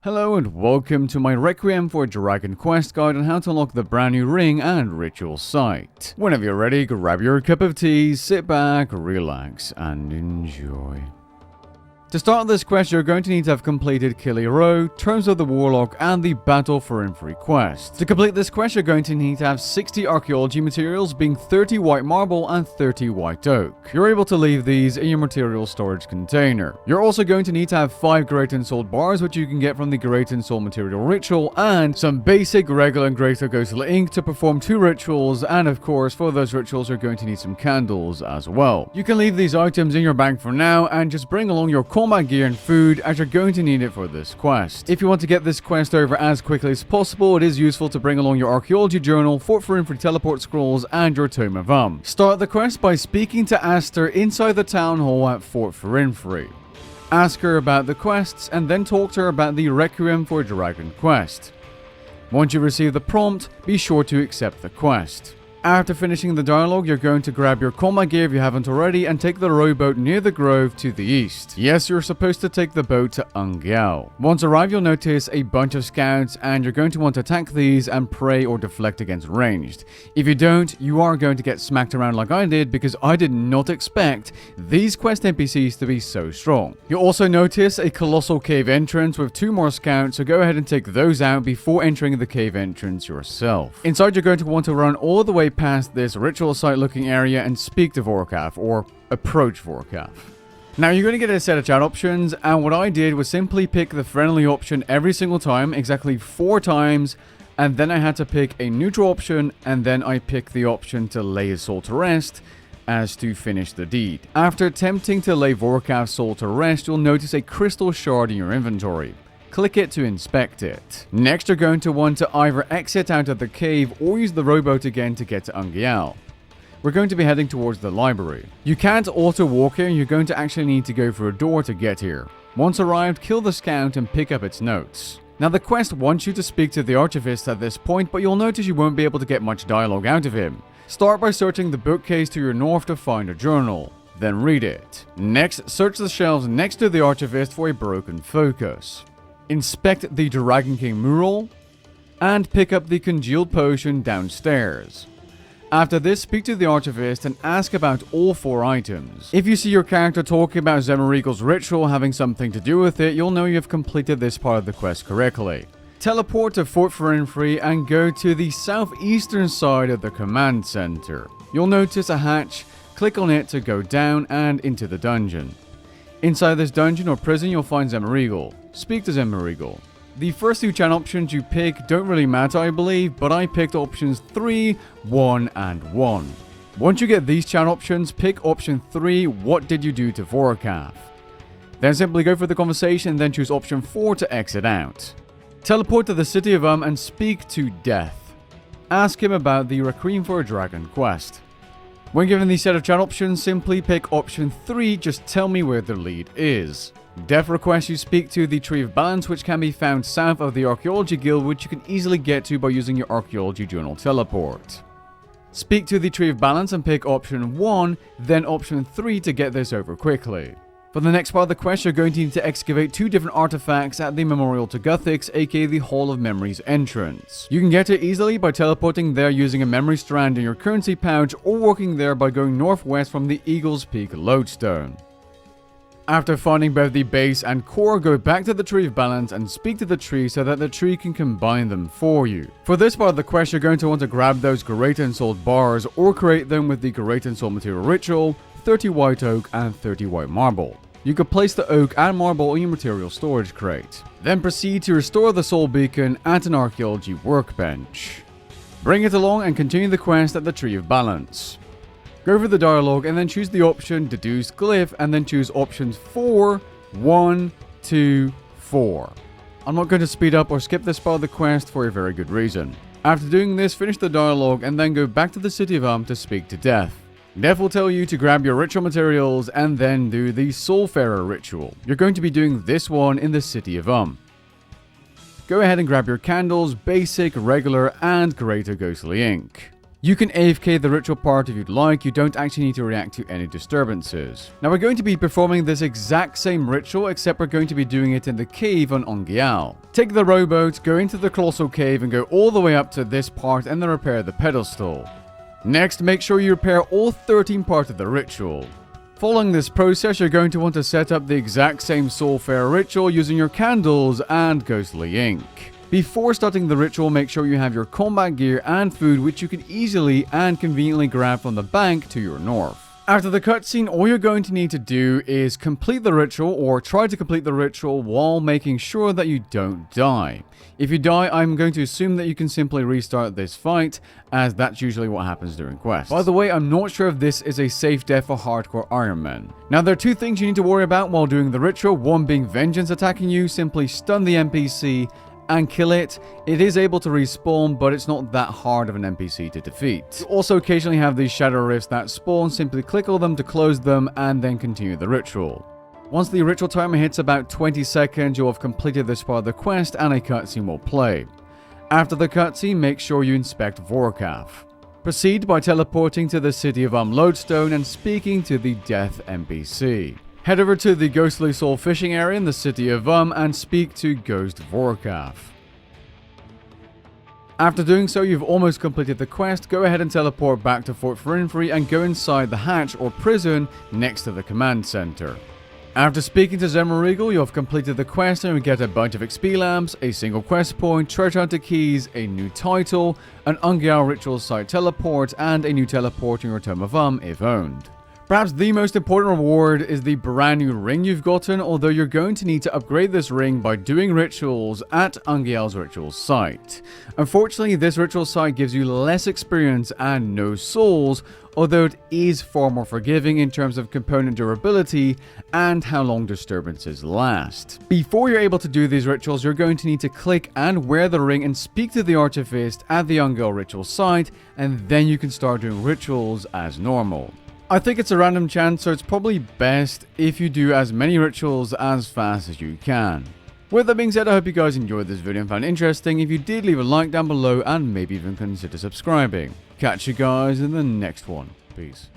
Hello and welcome to my Requiem for Dragon quest guide on how to unlock the brand new ring and ritual site. Whenever you're ready, grab your cup of tea, sit back, relax, and enjoy. To start this quest, you're going to need to have completed Killy Row, Terms of the Warlock, and the Battle for Infree quest. To complete this quest, you're going to need to have 60 archaeology materials, being 30 white marble and 30 white oak. You're able to leave these in your material storage container. You're also going to need to have 5 Great Unsouled bars, which you can get from the Great Unsouled material ritual, and some basic regular and greater ghostly ink to perform 2 rituals, and of course, for those rituals, you're going to need some candles as well. You can leave these items in your bag for now, and just bring along your combat gear and food, as you're going to need it for this quest. If you want to get this quest over as quickly as possible, it is useful to bring along your archaeology journal, Fort for Infree teleport scrolls, and your Tome of Start the quest by speaking to Aster inside the town hall at Fort for Infree. Ask her about the quests, and then talk to her about the Requiem for Dragon quest. Once you receive the prompt, be sure to accept the quest. After finishing the dialogue, you're going to grab your combat gear if you haven't already and take the rowboat near the grove to the east. Yes, you're supposed to take the boat to Ungael. Once arrived, you'll notice a bunch of scouts and you're going to want to attack these and pray or deflect against ranged. If you don't, you are going to get smacked around like I did, because I did not expect these quest NPCs to be so strong. You'll also notice a colossal cave entrance with 2 more scouts, so go ahead and take those out before entering the cave entrance yourself. Inside, you're going to want to run all the way past this ritual site looking area and speak to Vorkath, or approach Vorkath. Now you're going to get a set of chat options, and what I did was simply pick the friendly option every single time, exactly 4 times, and then I had to pick a neutral option, and then I picked the option to lay his soul to rest as to finish the deed. After attempting to lay Vorkath's soul to rest, you'll notice a crystal shard in your inventory. Click it to inspect it. Next, you're going to want to either exit out of the cave or use the rowboat again to get to Ungael. We're going to be heading towards the library. You can't auto walk here, you're going to actually need to go through a door to get here. Once arrived, kill the scout and pick up its notes. Now the quest wants you to speak to the archivist at this point, but you'll notice you won't be able to get much dialogue out of him. Start by searching the bookcase to your north to find a journal. Then read it. Next, search the shelves next to the archivist for a broken focus. Inspect the Dragon King mural, and pick up the congealed potion downstairs. After this, speak to the archivist and ask about all 4 items. If you see your character talking about Zemerigel's ritual having something to do with it, you'll know you have completed this part of the quest correctly. Teleport to Fort for Infree and go to the southeastern side of the command center. You'll notice a hatch, click on it to go down and into the dungeon. Inside this dungeon or prison, you'll find Zemerigel. Speak to Zemerigel. The first 2 chat options you pick don't really matter, I believe, but I picked options 3, 1, and 1. Once you get these chat options, pick option 3, what did you do to Vorkath? Then simply go for the conversation and then choose option 4 to exit out. Teleport to the city of and speak to Death. Ask him about the Requiem for Dragon quest. When given the set of chat options, simply pick option 3, just tell me where the lead is. Death requests you speak to the Tree of Balance, which can be found south of the Archaeology Guild, which you can easily get to by using your Archaeology Journal teleport. Speak to the Tree of Balance and pick option 1, then option 3 to get this over quickly. For the next part of the quest, you're going to need to excavate 2 different artifacts at the Memorial to Guthix, aka the Hall of Memories entrance. You can get it easily by teleporting there using a memory strand in your currency pouch, or walking there by going northwest from the Eagle's Peak lodestone. After finding both the base and core, go back to the Tree of Balance and speak to the tree so that the tree can combine them for you. For this part of the quest, you're going to want to grab those Great Unsouled bars or create them with the Great Unsouled material ritual, 30 white oak and 30 white marble. You could place the oak and marble in your material storage crate. Then proceed to restore the soul beacon at an archaeology workbench. Bring it along and continue the quest at the Tree of Balance. Go over the dialogue and then choose the option Deduce Glyph and then choose options 4, 1, 2, 4. I'm not going to speed up or skip this part of the quest for a very good reason. After doing this, finish the dialogue and then go back to the City of to speak to Death. Death will tell you to grab your ritual materials and then do the Soulfarer ritual. You're going to be doing this one in the City of Go ahead and grab your candles, basic, regular, and greater ghostly ink. You can AFK the ritual part if you'd like, you don't actually need to react to any disturbances. Now we're going to be performing this exact same ritual, except we're going to be doing it in the cave on Ungael. Take the rowboat, go into the colossal cave and go all the way up to this part and then repair the pedestal. Next, make sure you repair all 13 parts of the ritual. Following this process, you're going to want to set up the exact same Soulfare ritual using your candles and ghostly ink. Before starting the ritual, make sure you have your combat gear and food, which you can easily and conveniently grab from the bank to your north. After the cutscene, all you're going to need to do is complete the ritual, or try to complete the ritual while making sure that you don't die. If you die, I'm going to assume that you can simply restart this fight, as that's usually what happens during quests. By the way, I'm not sure if this is a safe death for hardcore Iron Men. Now, there are two things you need to worry about while doing the ritual, one being vengeance attacking you. Simply stun the NPC and kill it. It is able to respawn, but it's not that hard of an NPC to defeat. You also occasionally have these shadow rifts that spawn. Simply click on them to close them and then continue the ritual. Once the ritual timer hits about 20 seconds, you'll have completed this part of the quest and a cutscene will play. After the cutscene, make sure you inspect Vorkath. Proceed by teleporting to the city of Lodestone and speaking to the Death NPC. Head over to the Ghostly Soul fishing area in the city of and speak to Ghost Vorkath. After doing so, you've almost completed the quest. Go ahead and teleport back to Fort Firinfri and go inside the hatch or prison next to the command center. After speaking to Zemmerregal, you have completed the quest and you get a bunch of XP lamps, a single quest point, treasure hunter keys, a new title, an Ungael ritual site teleport, and a new teleport in your Tome of if owned. Perhaps the most important reward is the brand new ring you've gotten, although you're going to need to upgrade this ring by doing rituals at Ungael's ritual site. Unfortunately, this ritual site gives you less experience and no souls, although it is far more forgiving in terms of component durability and how long disturbances last. Before you're able to do these rituals, you're going to need to click and wear the ring and speak to the Archivist at the Ungael ritual site, and then you can start doing rituals as normal. I think it's a random chance, so it's probably best if you do as many rituals as fast as you can. With that being said, I hope you guys enjoyed this video and found it interesting. If you did, leave a like down below and maybe even consider subscribing. Catch you guys in the next one. Peace.